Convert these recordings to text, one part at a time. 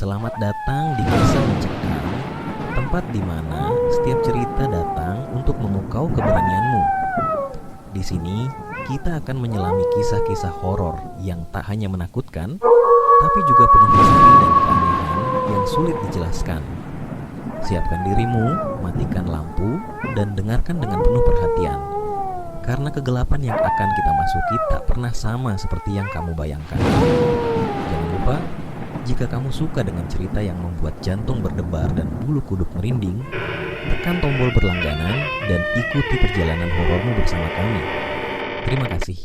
Selamat datang di Kisah Mencekam, tempat di mana setiap cerita datang untuk memukau keberanianmu. Di sini, kita akan menyelami kisah-kisah horor yang tak hanya menakutkan, tapi juga penuh misteri dan keanehan yang sulit dijelaskan. Siapkan dirimu, matikan lampu, dan dengarkan dengan penuh perhatian. Karena kegelapan yang akan kita masuki tak pernah sama seperti yang kamu bayangkan. Jangan lupa, jika kamu suka dengan cerita yang membuat jantung berdebar dan bulu kuduk merinding, tekan tombol berlangganan dan ikuti perjalanan horormu bersama kami. Terima kasih.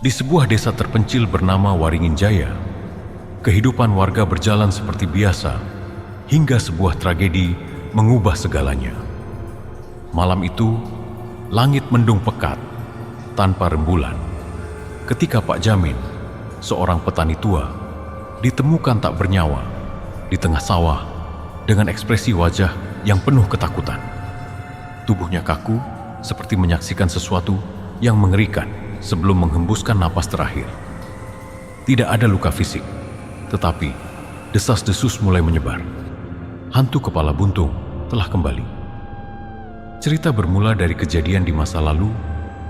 Di sebuah desa terpencil bernama Waringin Jaya, kehidupan warga berjalan seperti biasa hingga sebuah tragedi mengubah segalanya. Malam itu, langit mendung pekat tanpa rembulan ketika Pak Jamin, seorang petani tua, ditemukan tak bernyawa di tengah sawah dengan ekspresi wajah yang penuh ketakutan. Tubuhnya kaku seperti menyaksikan sesuatu yang mengerikan sebelum menghembuskan napas terakhir. Tidak ada luka fisik, tetapi desas-desus mulai menyebar. Hantu kepala buntung telah kembali. Cerita bermula dari kejadian di masa lalu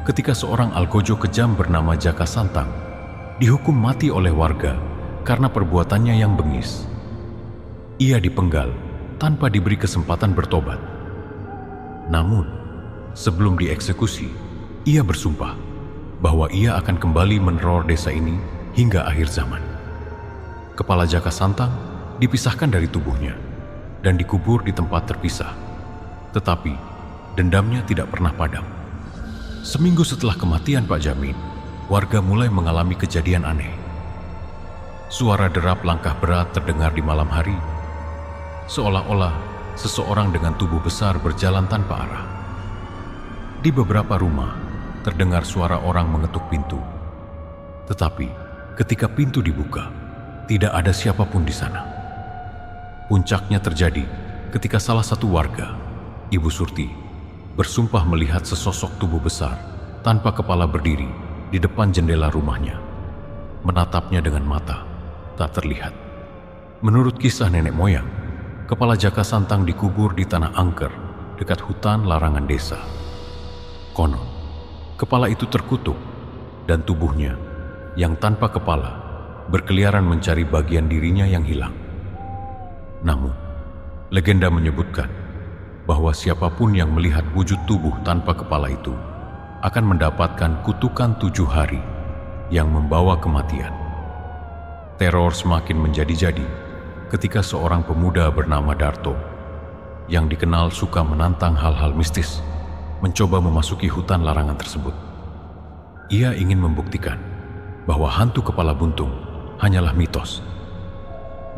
ketika seorang algojo kejam bernama Jaka Santang dihukum mati oleh warga karena perbuatannya yang bengis. Ia dipenggal tanpa diberi kesempatan bertobat. Namun, sebelum dieksekusi, ia bersumpah bahwa ia akan kembali meneror desa ini hingga akhir zaman. Kepala Jaka Santang dipisahkan dari tubuhnya dan dikubur di tempat terpisah. Tetapi dendamnya tidak pernah padam. Seminggu setelah kematian Pak Jamin, warga mulai mengalami kejadian aneh. Suara derap langkah berat terdengar di malam hari, seolah-olah seseorang dengan tubuh besar berjalan tanpa arah. Di beberapa rumah terdengar suara orang mengetuk pintu. Tetapi ketika pintu dibuka, tidak ada siapapun di sana. Puncaknya terjadi ketika salah satu warga, Ibu Surti, bersumpah melihat sesosok tubuh besar tanpa kepala berdiri di depan jendela rumahnya, menatapnya dengan mata tak terlihat. Menurut kisah nenek moyang, kepala Jaka Santang dikubur di tanah angker dekat hutan larangan desa. Konon, kepala itu terkutuk dan tubuhnya yang tanpa kepala berkeliaran mencari bagian dirinya yang hilang. Namun, legenda menyebutkan bahwa siapapun yang melihat wujud tubuh tanpa kepala itu akan mendapatkan kutukan 7 hari yang membawa kematian. Teror semakin menjadi-jadi ketika seorang pemuda bernama Darto yang dikenal suka menantang hal-hal mistis mencoba memasuki hutan larangan tersebut. Ia ingin membuktikan bahwa hantu kepala buntung hanyalah mitos.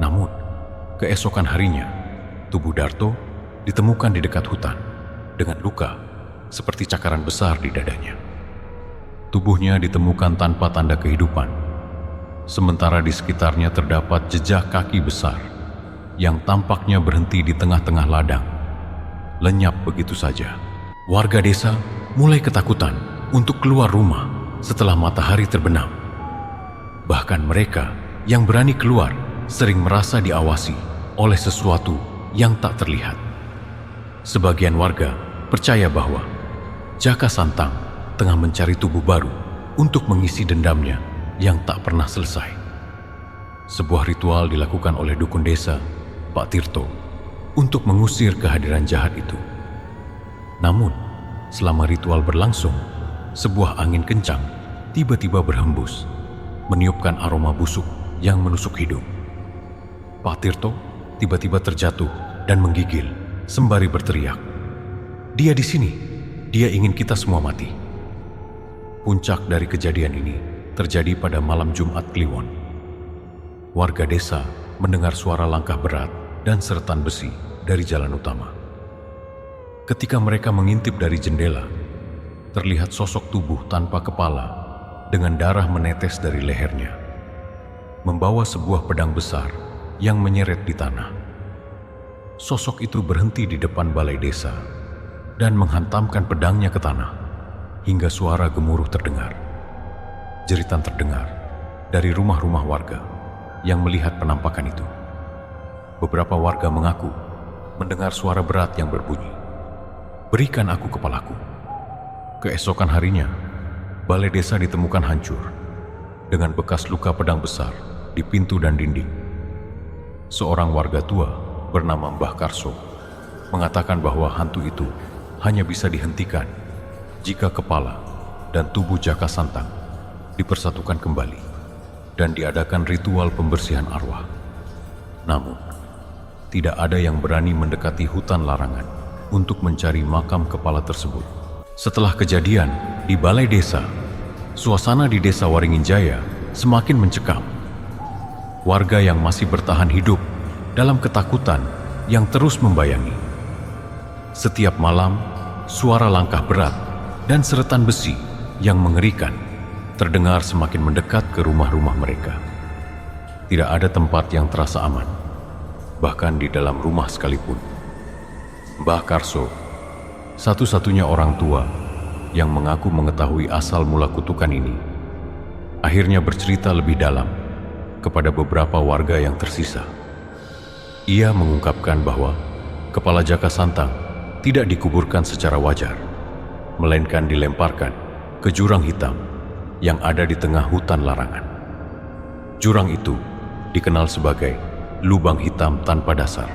Namun, keesokan harinya, tubuh Darto ditemukan di dekat hutan dengan luka seperti cakaran besar di dadanya. Tubuhnya ditemukan tanpa tanda kehidupan, sementara di sekitarnya terdapat jejak kaki besar yang tampaknya berhenti di tengah-tengah ladang, lenyap begitu saja. Warga desa mulai ketakutan untuk keluar rumah setelah matahari terbenam. Bahkan mereka yang berani keluar sering merasa diawasi oleh sesuatu yang tak terlihat. Sebagian warga percaya bahwa Jaka Santang tengah mencari tubuh baru untuk mengisi dendamnya yang tak pernah selesai. Sebuah ritual dilakukan oleh dukun desa, Pak Tirto, untuk mengusir kehadiran jahat itu. Namun, selama ritual berlangsung, sebuah angin kencang tiba-tiba berhembus, meniupkan aroma busuk yang menusuk hidung. Pak Tirto tiba-tiba terjatuh dan menggigil sembari berteriak, "Dia di sini, dia ingin kita semua mati." Puncak dari kejadian ini terjadi pada malam Jumat Kliwon. Warga desa mendengar suara langkah berat dan seretan besi dari jalan utama. Ketika mereka mengintip dari jendela, terlihat sosok tubuh tanpa kepala dengan darah menetes dari lehernya. membawa sebuah pedang besar yang menyeret di tanah. Sosok itu berhenti di depan balai desa dan menghantamkan pedangnya ke tanah hingga suara gemuruh terdengar. Jeritan terdengar dari rumah-rumah warga yang melihat penampakan itu. Beberapa warga mengaku mendengar suara berat yang berbunyi, "Berikan aku kepalaku." Keesokan harinya, balai desa ditemukan hancur dengan bekas luka pedang besar di pintu dan dinding. Seorang warga tua bernama Mbah Karso mengatakan bahwa hantu itu hanya bisa dihentikan jika kepala dan tubuh Jaka Santang dipersatukan kembali dan diadakan ritual pembersihan arwah. Namun, tidak ada yang berani mendekati hutan larangan untuk mencari makam kepala tersebut. Setelah kejadian di balai desa, suasana di desa Waringin Jaya semakin mencekam. Warga yang masih bertahan hidup dalam ketakutan yang terus membayangi. Setiap malam, suara langkah berat dan seretan besi yang mengerikan terdengar semakin mendekat ke rumah-rumah mereka. Tidak ada tempat yang terasa aman, bahkan di dalam rumah sekalipun. Mbah Karso, satu-satunya orang tua yang mengaku mengetahui asal mula kutukan ini, akhirnya bercerita lebih dalam kepada beberapa warga yang tersisa. Ia mengungkapkan bahwa kepala Jaka Santang tidak dikuburkan secara wajar, melainkan dilemparkan ke jurang hitam yang ada di tengah hutan larangan. Jurang itu dikenal sebagai lubang hitam tanpa dasar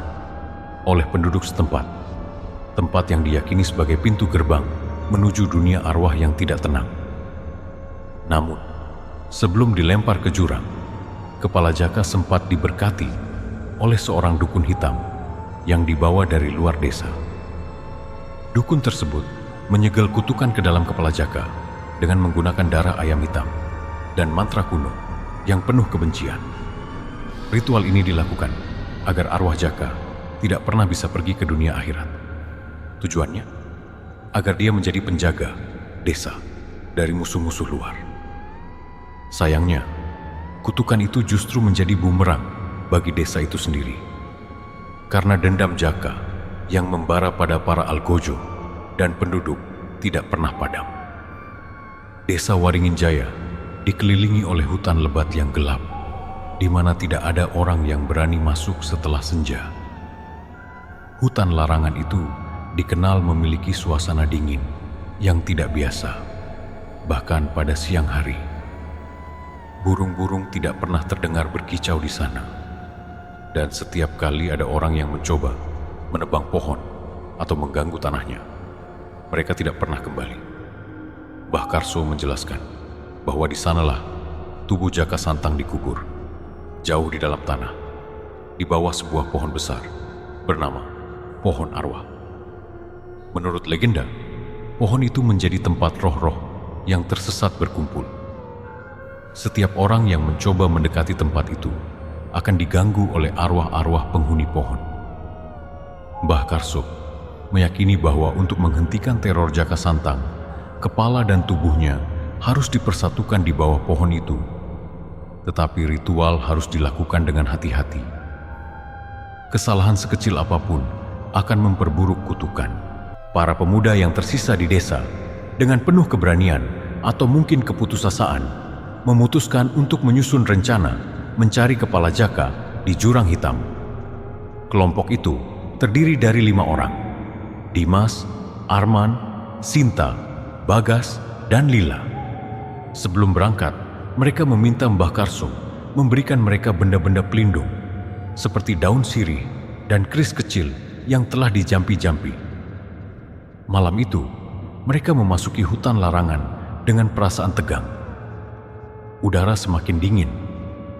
oleh penduduk setempat, tempat yang diyakini sebagai pintu gerbang menuju dunia arwah yang tidak tenang. Namun, sebelum dilempar ke jurang, kepala Jaka sempat diberkati oleh seorang dukun hitam yang dibawa dari luar desa. Dukun tersebut menyegel kutukan ke dalam kepala Jaka dengan menggunakan darah ayam hitam dan mantra kuno yang penuh kebencian. Ritual ini dilakukan agar arwah Jaka tidak pernah bisa pergi ke dunia akhirat. Tujuannya agar dia menjadi penjaga desa dari musuh-musuh luar. Sayangnya, kutukan itu justru menjadi bumerang bagi desa itu sendiri. Karena dendam Jaka yang membara pada para algojo dan penduduk tidak pernah padam. Desa Waringin Jaya dikelilingi oleh hutan lebat yang gelap, di mana tidak ada orang yang berani masuk setelah senja. Hutan larangan itu dikenal memiliki suasana dingin yang tidak biasa, bahkan pada siang hari. Burung-burung tidak pernah terdengar berkicau di sana, dan setiap kali ada orang yang mencoba menebang pohon atau mengganggu tanahnya, mereka tidak pernah kembali. Mbah Karso menjelaskan bahwa di sanalah tubuh Jaka Santang dikubur, jauh di dalam tanah, di bawah sebuah pohon besar bernama Pohon Arwah. Menurut legenda, pohon itu menjadi tempat roh-roh yang tersesat berkumpul. Setiap orang yang mencoba mendekati tempat itu akan diganggu oleh arwah-arwah penghuni pohon. Mbah Karso meyakini bahwa untuk menghentikan teror Jaka Santang, kepala dan tubuhnya harus dipersatukan di bawah pohon itu. Tetapi ritual harus dilakukan dengan hati-hati. Kesalahan sekecil apapun akan memperburuk kutukan. Para pemuda yang tersisa di desa dengan penuh keberanian atau mungkin keputusasaan memutuskan untuk menyusun rencana mencari kepala Jaka di jurang hitam. Kelompok itu terdiri dari 5 orang: Dimas, Arman, Sinta, Bagas, dan Lila. Sebelum berangkat, mereka meminta Mbah Karso memberikan mereka benda-benda pelindung seperti daun sirih dan keris kecil yang telah dijampi-jampi. Malam itu, mereka memasuki hutan larangan dengan perasaan tegang. Udara semakin dingin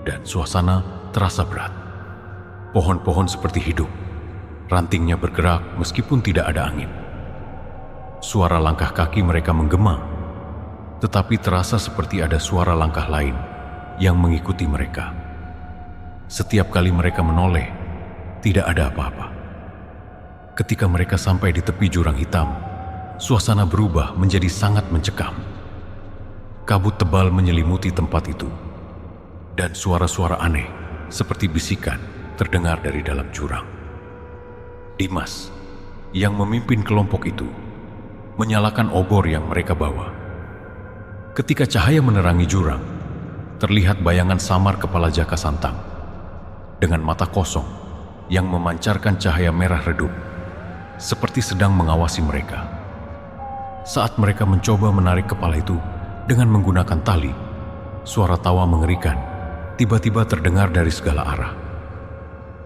dan suasana terasa berat. Pohon-pohon seperti hidup, rantingnya bergerak meskipun tidak ada angin. Suara langkah kaki mereka menggema, tetapi terasa seperti ada suara langkah lain yang mengikuti mereka. Setiap kali mereka menoleh, tidak ada apa-apa. Ketika mereka sampai di tepi jurang hitam, suasana berubah menjadi sangat mencekam. Kabut tebal menyelimuti tempat itu, dan suara-suara aneh seperti bisikan terdengar dari dalam jurang. Dimas, yang memimpin kelompok itu, menyalakan obor yang mereka bawa. Ketika cahaya menerangi jurang, terlihat bayangan samar kepala Jaka Santang dengan mata kosong yang memancarkan cahaya merah redup, seperti sedang mengawasi mereka. Saat mereka mencoba menarik kepala itu dengan menggunakan tali, suara tawa mengerikan tiba-tiba terdengar dari segala arah.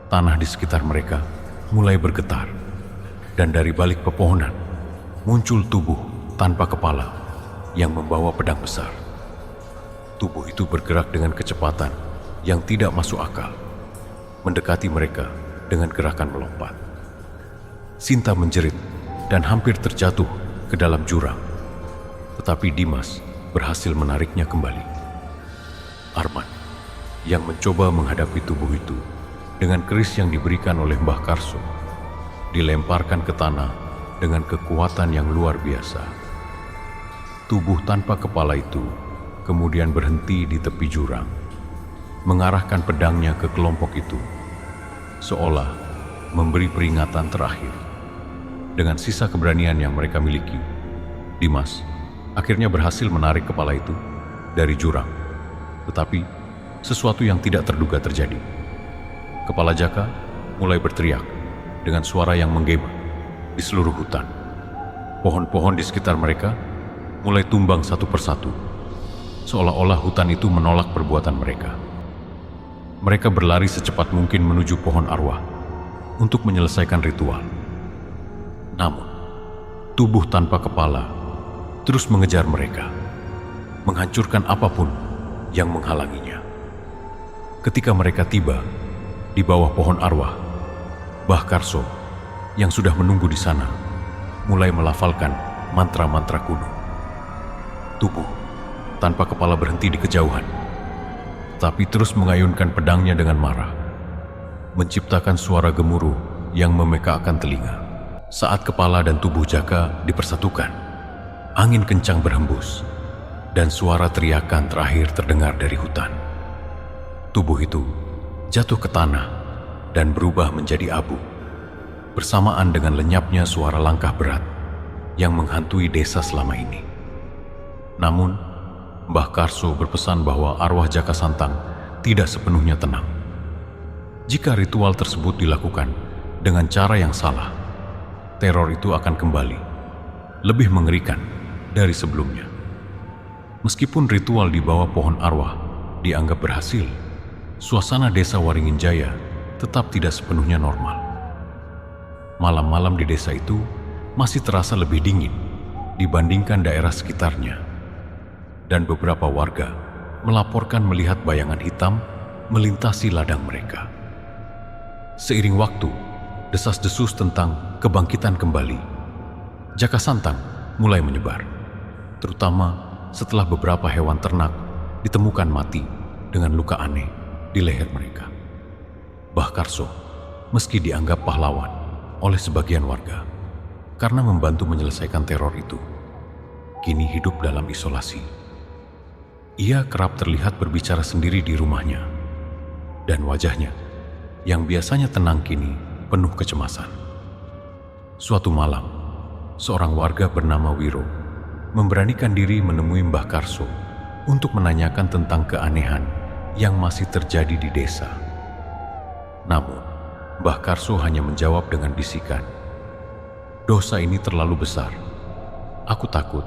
Tanah di sekitar mereka mulai bergetar, dan dari balik pepohonan muncul tubuh tanpa kepala yang membawa pedang besar. Tubuh itu bergerak dengan kecepatan yang tidak masuk akal, mendekati mereka dengan gerakan melompat. Sinta menjerit dan hampir terjatuh ke dalam jurang, tetapi Dimas berhasil menariknya kembali. Arman, yang mencoba menghadapi tubuh itu dengan keris yang diberikan oleh Mbah Karso, dilemparkan ke tanah dengan kekuatan yang luar biasa. Tubuh tanpa kepala itu kemudian berhenti di tepi jurang, mengarahkan pedangnya ke kelompok itu, seolah memberi peringatan terakhir. Dengan sisa keberanian yang mereka miliki, Dimas akhirnya berhasil menarik kepala itu dari jurang. Tetapi sesuatu yang tidak terduga terjadi. Kepala Jaka mulai berteriak dengan suara yang menggema di seluruh hutan. Pohon-pohon di sekitar mereka mulai tumbang satu persatu, seolah-olah hutan itu menolak perbuatan mereka. Mereka berlari secepat mungkin menuju pohon arwah untuk menyelesaikan ritual. Namun, tubuh tanpa kepala terus mengejar mereka, menghancurkan apapun yang menghalanginya. Ketika mereka tiba di bawah pohon arwah, Mbah Karso yang sudah menunggu di sana mulai melafalkan mantra-mantra kuno. Tubuh tanpa kepala berhenti di kejauhan, tapi terus mengayunkan pedangnya dengan marah, menciptakan suara gemuruh yang memekakkan telinga. Saat kepala dan tubuh Jaka dipersatukan, angin kencang berhembus, dan suara teriakan terakhir terdengar dari hutan. Tubuh itu jatuh ke tanah dan berubah menjadi abu, bersamaan dengan lenyapnya suara langkah berat yang menghantui desa selama ini. Namun, Mbah Karso berpesan bahwa arwah Jaka Santang tidak sepenuhnya tenang. Jika ritual tersebut dilakukan dengan cara yang salah, teror itu akan kembali, lebih mengerikan dari sebelumnya. Meskipun ritual di bawah pohon arwah dianggap berhasil, suasana desa Waringin Jaya tetap tidak sepenuhnya normal. Malam-malam di desa itu masih terasa lebih dingin dibandingkan daerah sekitarnya. Dan beberapa warga melaporkan melihat bayangan hitam melintasi ladang mereka. Seiring waktu, desas-desus tentang kebangkitan kembali Jaka Santang mulai menyebar, terutama setelah beberapa hewan ternak ditemukan mati dengan luka aneh di leher mereka. Mbah Karso, meski dianggap pahlawan oleh sebagian warga karena membantu menyelesaikan teror itu, kini hidup dalam isolasi. Ia kerap terlihat berbicara sendiri di rumahnya, dan wajahnya yang biasanya tenang kini penuh kecemasan. Suatu malam, seorang warga bernama Wiro memberanikan diri menemui Mbah Karso untuk menanyakan tentang keanehan yang masih terjadi di desa. Namun, Mbah Karso hanya menjawab dengan bisikan, "Dosa ini terlalu besar. Aku takut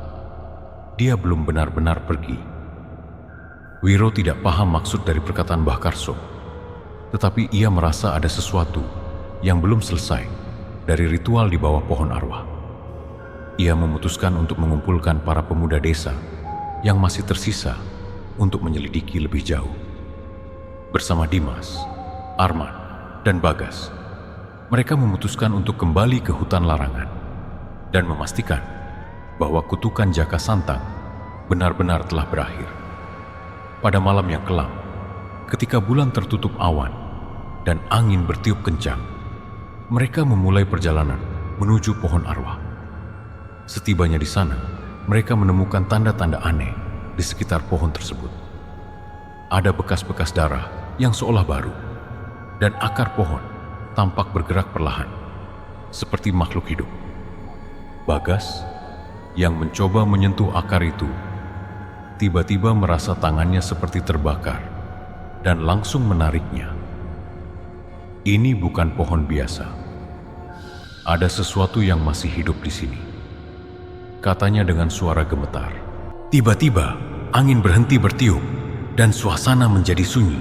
dia belum benar-benar pergi." Wiro tidak paham maksud dari perkataan Mbah Karso, tetapi ia merasa ada sesuatu yang belum selesai dari ritual di bawah pohon arwah. Ia memutuskan untuk mengumpulkan para pemuda desa yang masih tersisa untuk menyelidiki lebih jauh. Bersama Dimas, Arman, dan Bagas, mereka memutuskan untuk kembali ke hutan larangan dan memastikan bahwa kutukan Jaka Santang benar-benar telah berakhir. Pada malam yang kelam, ketika bulan tertutup awan dan angin bertiup kencang, mereka memulai perjalanan menuju pohon arwah. Setibanya di sana, mereka menemukan tanda-tanda aneh di sekitar pohon tersebut. Ada bekas-bekas darah yang seolah baru, dan akar pohon tampak bergerak perlahan, seperti makhluk hidup. Bagas yang mencoba menyentuh akar itu tiba-tiba merasa tangannya seperti terbakar dan langsung menariknya. Ini bukan pohon biasa. Ada sesuatu yang masih hidup di sini, katanya dengan suara gemetar. Tiba-tiba angin berhenti bertiup dan suasana menjadi sunyi.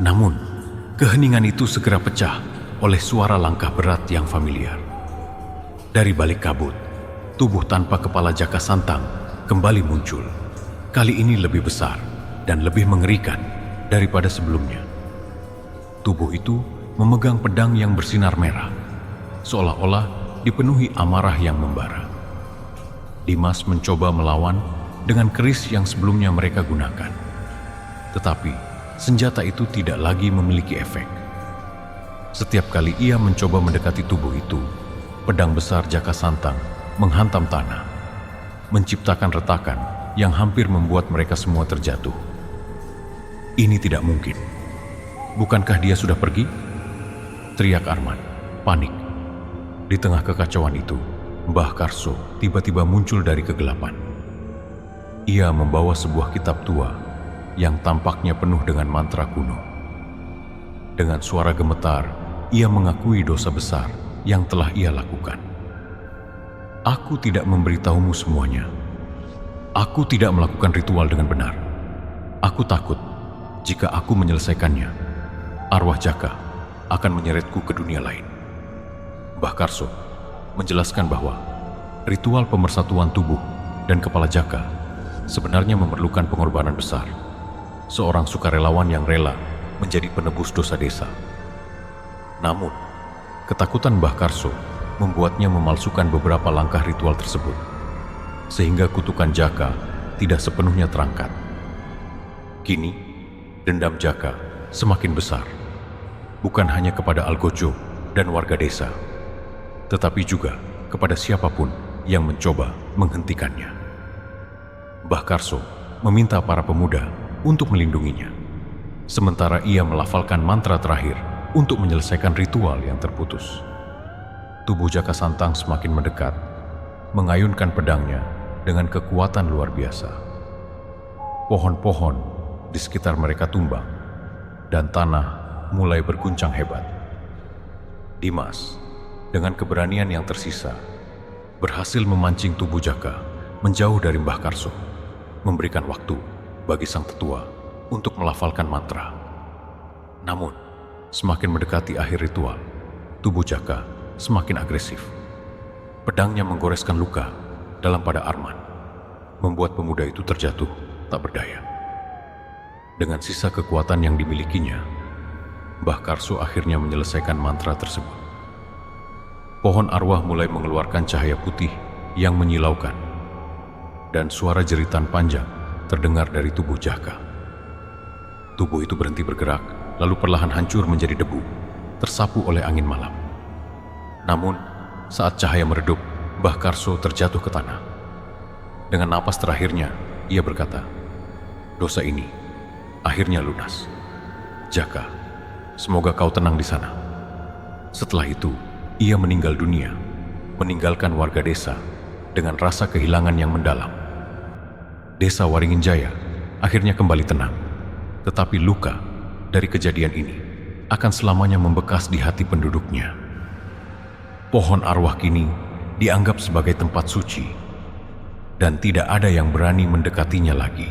Namun, keheningan itu segera pecah oleh suara langkah berat yang familiar. Dari balik kabut, tubuh tanpa kepala Jaka Santang kembali muncul. Kali ini lebih besar dan lebih mengerikan daripada sebelumnya. Tubuh itu memegang pedang yang bersinar merah, seolah-olah dipenuhi amarah yang membara. Dimas mencoba melawan dengan keris yang sebelumnya mereka gunakan. Tetapi senjata itu tidak lagi memiliki efek. Setiap kali ia mencoba mendekati tubuh itu, pedang besar Jaka Santang menghantam tanah, menciptakan retakan yang hampir membuat mereka semua terjatuh. Ini tidak mungkin. Bukankah dia sudah pergi? Teriak Arman, panik. Di tengah kekacauan itu, Mbah Karso tiba-tiba muncul dari kegelapan. Ia membawa sebuah kitab tua yang tampaknya penuh dengan mantra kuno. Dengan suara gemetar, ia mengakui dosa besar yang telah ia lakukan. Aku tidak memberitahumu semuanya. Aku tidak melakukan ritual dengan benar. Aku takut jika aku menyelesaikannya, arwah Jaka akan menyeretku ke dunia lain. Mbah Karso menjelaskan bahwa ritual pemersatuan tubuh dan kepala Jaka sebenarnya memerlukan pengorbanan besar. Seorang sukarelawan yang rela menjadi penebus dosa desa. Namun, ketakutan Mbah Karso membuatnya memalsukan beberapa langkah ritual tersebut, sehingga kutukan Jaka tidak sepenuhnya terangkat. Kini, dendam Jaka semakin besar, bukan hanya kepada Algojo dan warga desa, tetapi juga kepada siapapun yang mencoba menghentikannya. Mbah Karso meminta para pemuda untuk melindunginya, sementara ia melafalkan mantra terakhir untuk menyelesaikan ritual yang terputus. Tubuh Jaka Santang semakin mendekat, mengayunkan pedangnya dengan kekuatan luar biasa. Pohon-pohon di sekitar mereka tumbang, dan tanah mulai berguncang hebat. Dimas, dengan keberanian yang tersisa, berhasil memancing tubuh Jaka menjauh dari Mbah Karso, memberikan waktu bagi sang tetua untuk melafalkan mantra. Namun, semakin mendekati akhir ritual, tubuh Jaka semakin agresif. Pedangnya menggoreskan luka dalam pada Arman, membuat pemuda itu terjatuh tak berdaya. Dengan sisa kekuatan yang dimilikinya, Mbah Karso akhirnya menyelesaikan mantra tersebut. Pohon arwah mulai mengeluarkan cahaya putih yang menyilaukan, dan suara jeritan panjang terdengar dari tubuh Jaka. Tubuh itu berhenti bergerak, lalu perlahan hancur menjadi debu, tersapu oleh angin malam. Namun, saat cahaya meredup, Mbah Karso terjatuh ke tanah. Dengan napas terakhirnya, ia berkata, "Dosa ini akhirnya lunas. Jaka, semoga kau tenang di sana." Setelah itu, ia meninggal dunia, meninggalkan warga desa dengan rasa kehilangan yang mendalam. Desa Waringin Jaya akhirnya kembali tenang, tetapi luka dari kejadian ini akan selamanya membekas di hati penduduknya. Pohon arwah kini dianggap sebagai tempat suci, dan tidak ada yang berani mendekatinya lagi.